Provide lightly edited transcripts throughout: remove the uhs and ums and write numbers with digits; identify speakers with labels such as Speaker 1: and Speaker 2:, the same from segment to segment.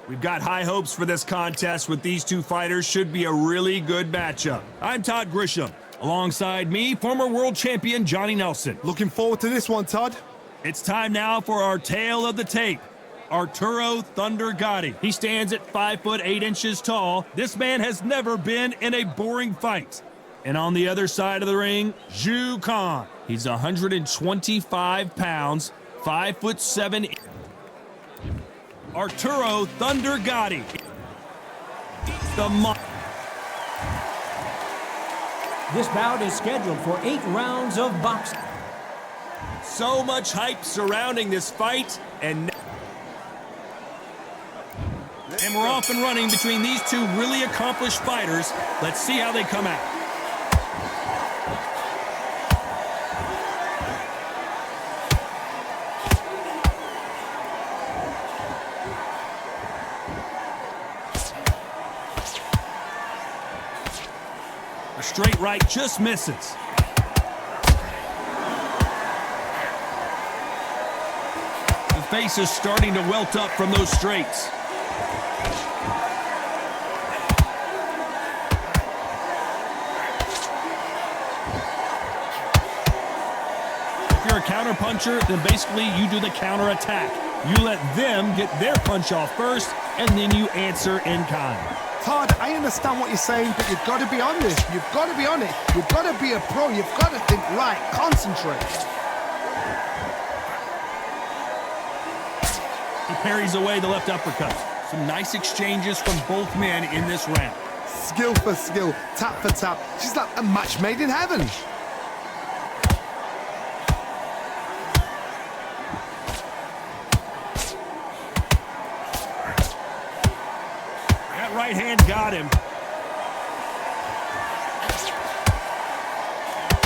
Speaker 1: We've got high hopes for this contest with these two fighters. Should be a really good matchup. I'm Todd Grisham. Alongside me, former world champion Johnny Nelson.
Speaker 2: Looking forward to this one, Todd.
Speaker 1: It's time now for our tale of the tape. Arturo Thunder Gatti. He stands at 5 foot 8 inches tall. This man has never been in a boring fight. And on the other side of the ring, Zhu Khan. He's 125 pounds, 5 foot 7. Arturo Thunder Gatti.
Speaker 3: This bout is scheduled for 8 rounds of boxing.
Speaker 1: So much hype surrounding this fight, and we're off and running between these two really accomplished fighters. Let's see how they come out. A straight right just misses. The face is starting to welt up from those straights. If you're a counter puncher, then basically you do the counter attack. You let them get their punch off first, and then you answer in kind.
Speaker 2: Todd, I understand what you're saying, but you've got to be on this. You've got to be on it. You've got to be a pro. You've got to think right. Concentrate.
Speaker 1: He parries away the left uppercut. Some nice exchanges from both men in this round.
Speaker 2: Skill for skill, tap for tap. She's like a match made in heaven.
Speaker 1: That right hand got him.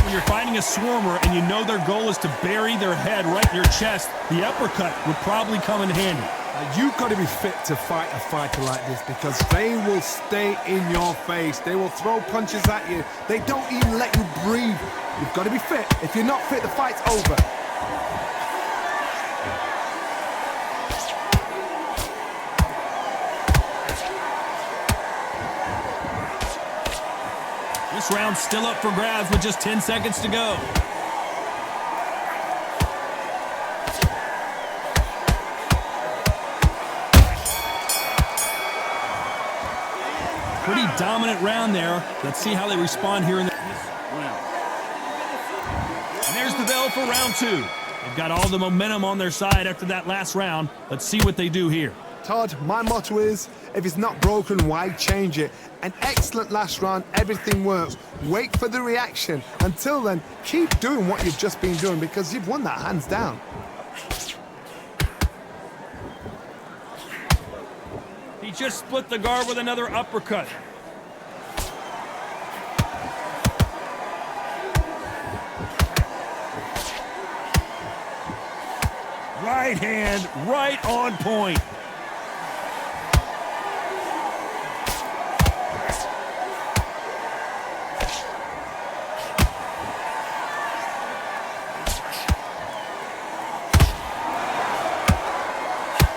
Speaker 1: When you're fighting a swarmer and you know their goal is to bury their head right in your chest, the uppercut would probably come in handy.
Speaker 2: You've got to be fit to fight a fighter like this because they will stay in your face. They will throw punches at you. They don't even let you breathe. You've got to be fit. If you're not fit, the fight's over.
Speaker 1: This round's still up for grabs with just 10 seconds to go. Pretty dominant round there. Let's see how they respond here in this round. And there's the bell for round 2. They've got all the momentum on their side after that last round. Let's see what they do here.
Speaker 2: Todd, my motto is, if it's not broken, why change it? An excellent last round, everything works. Wait for the reaction. Until then, keep doing what you've just been doing because you've won that hands down.
Speaker 1: He just split the guard with another uppercut. Right hand, right on point.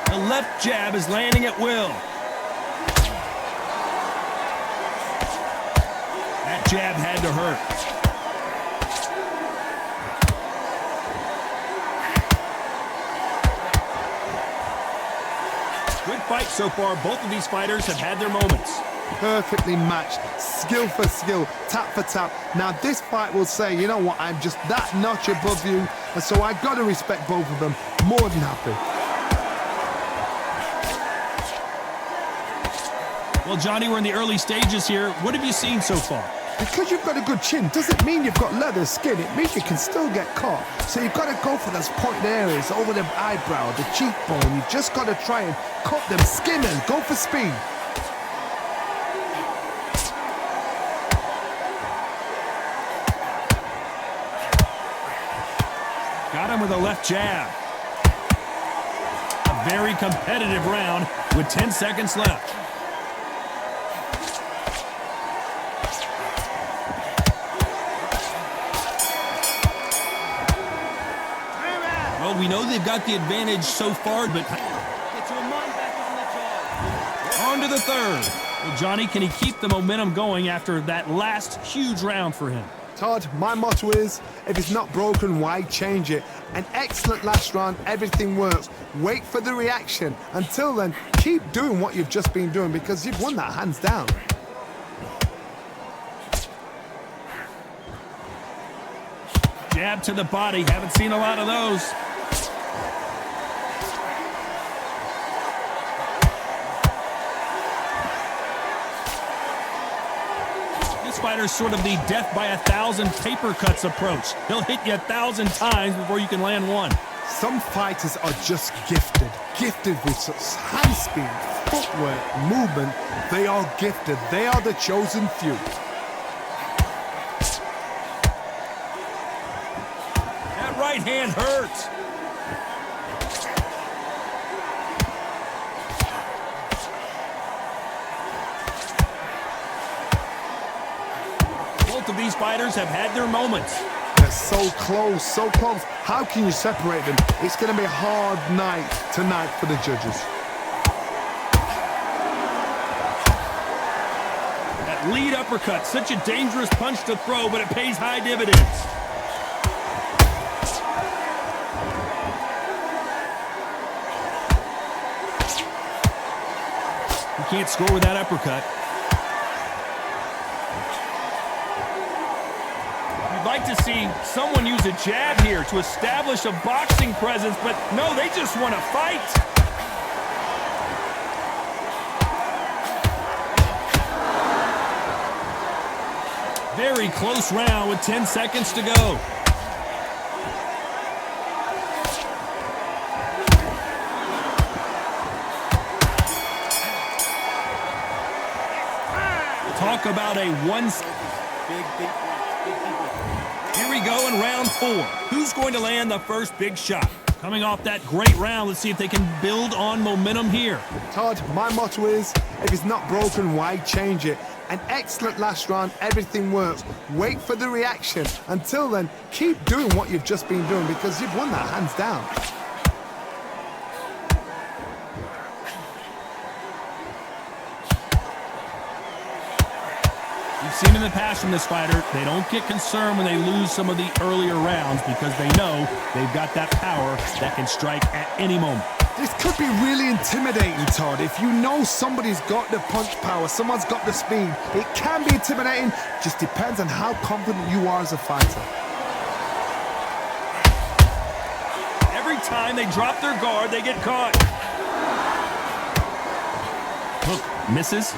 Speaker 1: The left jab is landing at will. That jab had to hurt. Good fight so far. Both of these fighters have had their moments.
Speaker 2: Perfectly matched, skill for skill, tap for tap. Now this fight will say, you know what, I'm just that notch above you, and so I've got to respect both of them. More than happy.
Speaker 1: Well, Johnny, we're in the early stages here. What have you seen so far?
Speaker 2: Because you've got a good chin doesn't mean you've got leather skin. It means you can still get caught. So you've got to go for those pointed areas over the eyebrow, the cheekbone. You've just got to try and cut them, skin them, go for speed.
Speaker 1: Got him with a left jab. A very competitive round with 10 seconds left. Well, we know they've got the advantage so far, but...
Speaker 3: Get your mind back on the job.
Speaker 1: On to the third. Well, Johnny, can he keep the momentum going after that last huge round for him?
Speaker 2: Todd, my motto is, if it's not broken, why change it? An excellent last round, everything works. Wait for the reaction. Until then, keep doing what you've just been doing because you've won that hands down.
Speaker 1: Jab to the body, haven't seen a lot of those. This fighter's sort of the death by 1,000 paper cuts approach. He'll hit you 1,000 times before you can land one.
Speaker 2: Some fighters are just gifted with such hand speed, footwork, movement. They are gifted. They are the chosen few.
Speaker 1: That right hand hurts. Both of these fighters have had their moments.
Speaker 2: They're so close, so close. How can you separate them? It's going to be a hard night tonight for the judges.
Speaker 1: That lead uppercut, such a dangerous punch to throw, but it pays high dividends. He can't score with that uppercut. Like to see someone use a jab here to establish a boxing presence, but no, they just want to fight. Very close round with 10 seconds to go. Talk about a big. Here we go in round 4. Who's going to land the first big shot? Coming off that great round, let's see if they can build on momentum here.
Speaker 2: Todd, my motto is, if it's not broken, why change it? An excellent last round, everything works. Wait for the reaction. Until then, keep doing what you've just been doing because you've won that hands down.
Speaker 1: We've seen in the past from this fighter, they don't get concerned when they lose some of the earlier rounds because they know they've got that power that can strike at any moment.
Speaker 2: This could be really intimidating, Todd. If you know somebody's got the punch power, someone's got the speed, it can be intimidating. Just depends on how confident you are as a fighter.
Speaker 1: Every time they drop their guard, they get caught. Hook misses.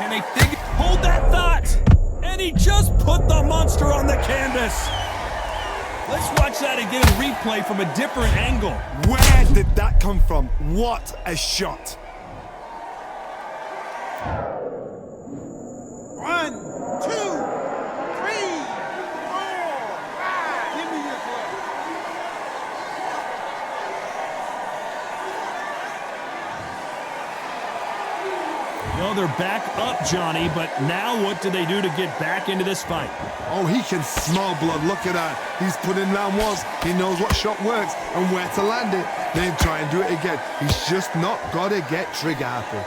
Speaker 1: And they think, hold that thought! And he just put the monster on the canvas. Let's watch that again in replay from a different angle.
Speaker 2: Where did that come from? What a shot.
Speaker 4: 1, 2, 3, 4, 5. Give me your glove.
Speaker 1: Well, they're back up, Johnny, but now what do they do to get back into this fight?
Speaker 2: Oh, he can smell blood. Look at that. He's put in round ones. He knows what shot works and where to land it. Then try and do it again. He's just not got to get trigger happy.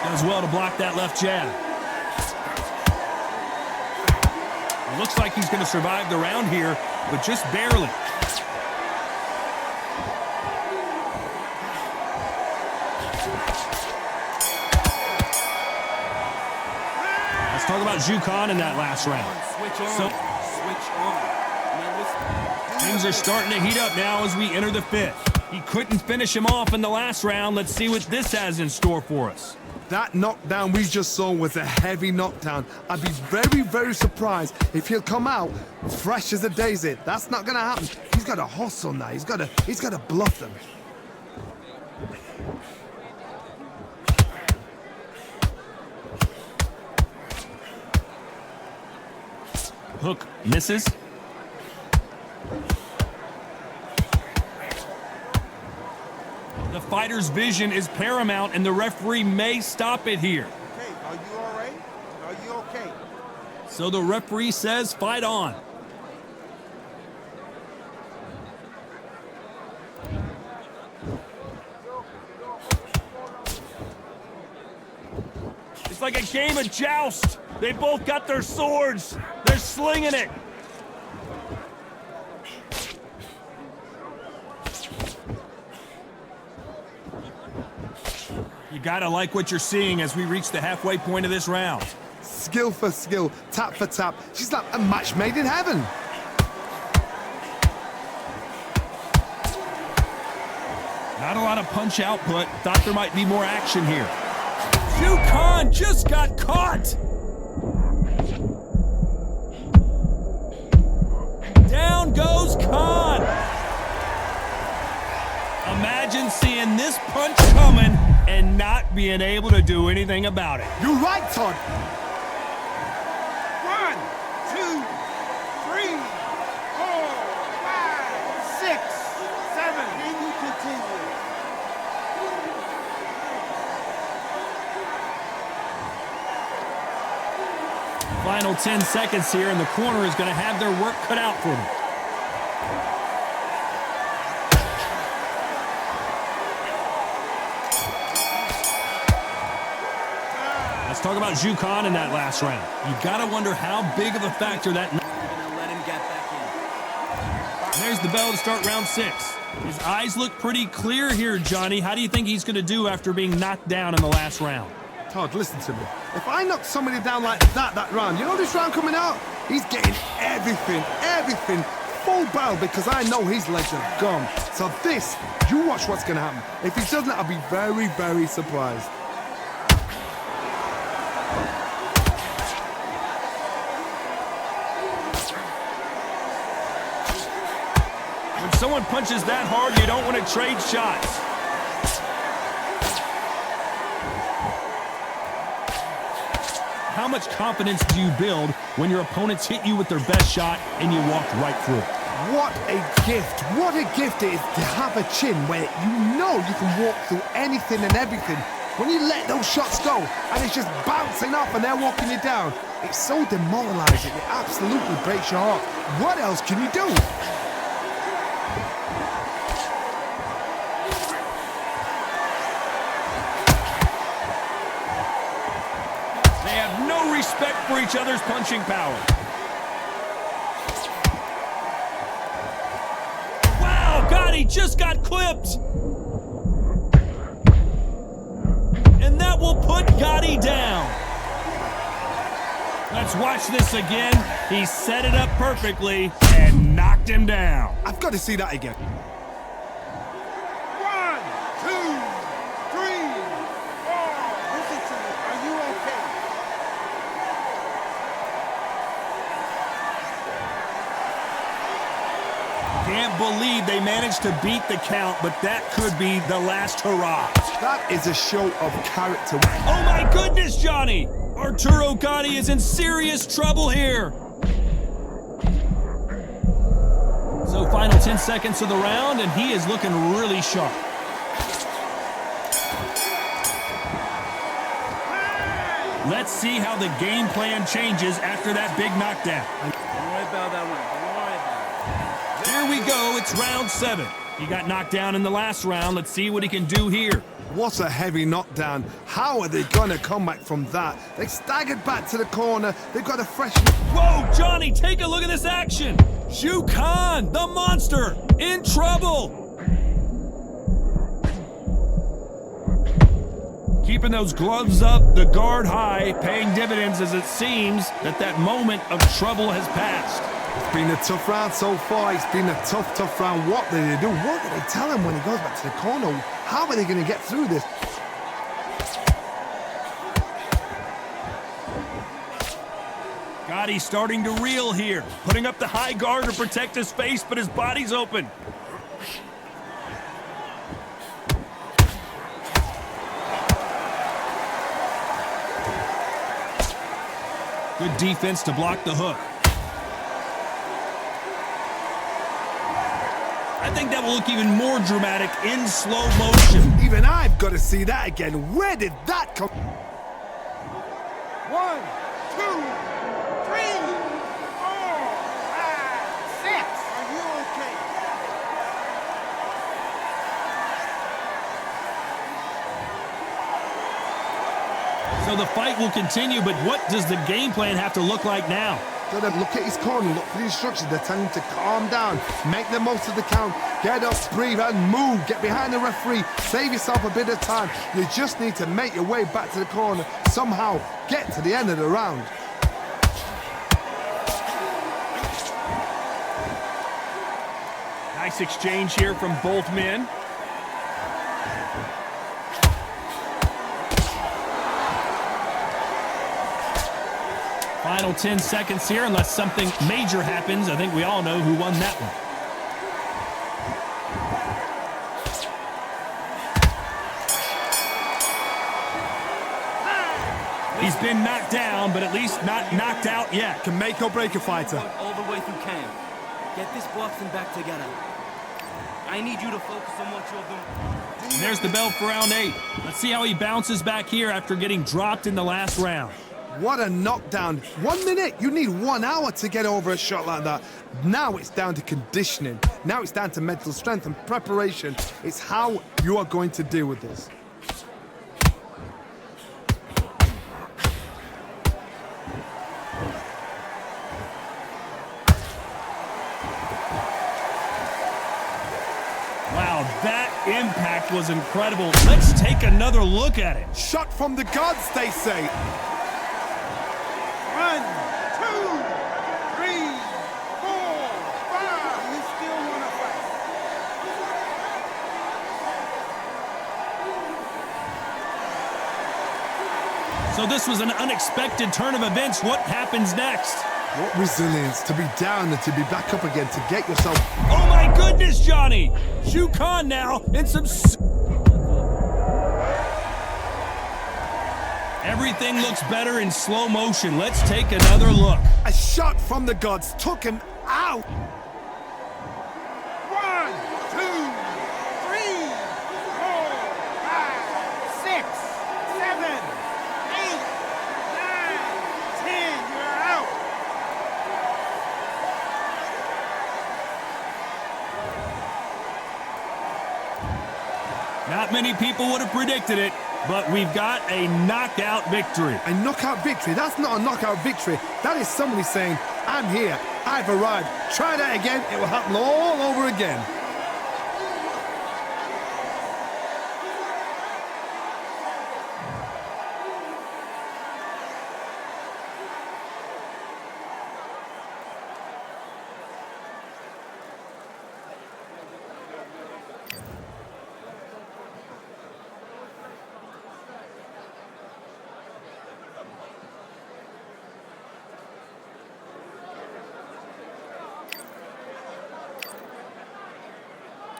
Speaker 1: Does well to block that left jab. It looks like he's going to survive the round here, but just barely. Let's talk about Jukan in that last round.
Speaker 4: Switch on.
Speaker 1: Things are starting to heat up now as we enter the 5th. He couldn't finish him off in the last round. Let's see what this has in store for us.
Speaker 2: That knockdown we just saw was a heavy knockdown. I'd be very, very surprised if he'll come out fresh as a daisy. That's not going to happen. He's got to hustle now. He's got to bluff them.
Speaker 1: Hook misses. The fighter's vision is paramount, and the referee may stop it here.
Speaker 4: Okay, are
Speaker 1: So the referee says fight on. It's like a game of joust. They both got their swords. They're slinging it. You gotta like what you're seeing as we reach the halfway point of this round.
Speaker 2: Skill for skill, tap for tap. She's like a match made in heaven.
Speaker 1: Not a lot of punch output. Thought there might be more action here. Khan just got caught. Down goes Khan. Imagine seeing this punch coming and not being able to do anything about it.
Speaker 2: You're right, Todd.
Speaker 4: 1, 2, 3, 4, 5, 6, 7. Can you continue?
Speaker 1: Final 10 seconds here, and the corner is going to have their work cut out for them. Let's talk about Khan in that last round. You got to wonder how big of a factor that...
Speaker 4: Let him get back in.
Speaker 1: There's the bell to start round 6. His eyes look pretty clear here, Johnny. How do you think he's going to do after being knocked down in the last round?
Speaker 2: Todd, listen to me. If I knock somebody down like that round, you know this round coming out? He's getting everything, full barrel, because I know his legs are gone. So this, you watch what's going to happen. If he doesn't, I'll be very, very surprised.
Speaker 1: When someone punches that hard, you don't want to trade shots. How much confidence do you build when your opponents hit you with their best shot and you walk right through it?
Speaker 2: What a gift. What a gift it is to have a chin where you know you can walk through anything and everything. When you let those shots go and it's just bouncing off and they're walking you down, it's so demoralizing. It absolutely breaks your heart. What else can you do?
Speaker 1: Respect for each other's punching power. Wow, Gatti just got clipped. And that will put Gatti down. Let's watch this again. He set it up perfectly and knocked him down.
Speaker 2: I've got to see that again.
Speaker 4: 1, 2, 3, 4. Listen to me. Are you okay?
Speaker 1: Can't believe they managed to beat the count, but that could be the last hurrah.
Speaker 2: That is a show of character.
Speaker 1: Oh my goodness, Johnny! Arturo Gatti is in serious trouble here. So final 10 seconds of the round, and he is looking really sharp. Let's see how the game plan changes after that big knockdown.
Speaker 4: Don't worry about that one.
Speaker 1: Here we go, it's round 7. He got knocked down in the last round. Let's see what he can do here.
Speaker 2: What a heavy knockdown. How are they going to come back from that? They staggered back to the corner. They've got a fresh...
Speaker 1: Whoa, Johnny, take a look at this action. Khan, the monster, in trouble. Keeping those gloves up, the guard high, paying dividends as it seems that moment of trouble has passed.
Speaker 2: It's been a tough round so far. It's been a tough round. What do they do? What do they tell him when he goes back to the corner? How are they going to get through this?
Speaker 1: Gatti starting to reel here. Putting up the high guard to protect his face, but his body's open. Good defense to block the hook. I think that will look even more dramatic in slow motion.
Speaker 2: Even I've got to see that again. Where did that come?
Speaker 4: 1, 2, 3.
Speaker 1: So the fight will continue, but what does the game plan have to look like now?
Speaker 2: Gotta look at his corner, look for the instructions. They're telling him to calm down, make the most of the count, get up, breathe, and move. Get behind the referee, save yourself a bit of time. You just need to make your way back to the corner, somehow get to the end of the round.
Speaker 1: Nice exchange here from both men. Final 10 seconds here, unless something major happens. I think we all know who won that one. He's been knocked down, but at least not knocked out yet.
Speaker 2: Can make or break a fighter.
Speaker 5: All the way through camp. Get this boxing back together. I need you to focus on what you're doing.
Speaker 1: And there's the bell for round 8. Let's see how he bounces back here after getting dropped in the last round.
Speaker 2: What a knockdown. 1 minute, you need 1 hour to get over a shot like that. Now it's down to conditioning. Now it's down to mental strength and preparation. It's how you are going to deal with this.
Speaker 1: Wow, that impact was incredible. Let's take another look at it.
Speaker 2: Shot from the gods, they say.
Speaker 4: 1, 2, 3, 4, 5. You still want to fight?
Speaker 1: So this was an unexpected turn of events. What happens next?
Speaker 2: What resilience to be down and to be back up again, to get yourself...
Speaker 1: Oh my goodness, Johnny! Shu Khan now in some... Everything looks better in slow motion. Let's take another look.
Speaker 2: A shot from the gods took him out.
Speaker 4: 1, 2, 3, 4, 5, 6, 7, 8, 9, 10. You're out.
Speaker 1: Not many people would have predicted it, but we've got a knockout victory.
Speaker 2: A knockout victory? That's not a knockout victory. That is somebody saying, I'm here, I've arrived. Try that again, it will happen all over again.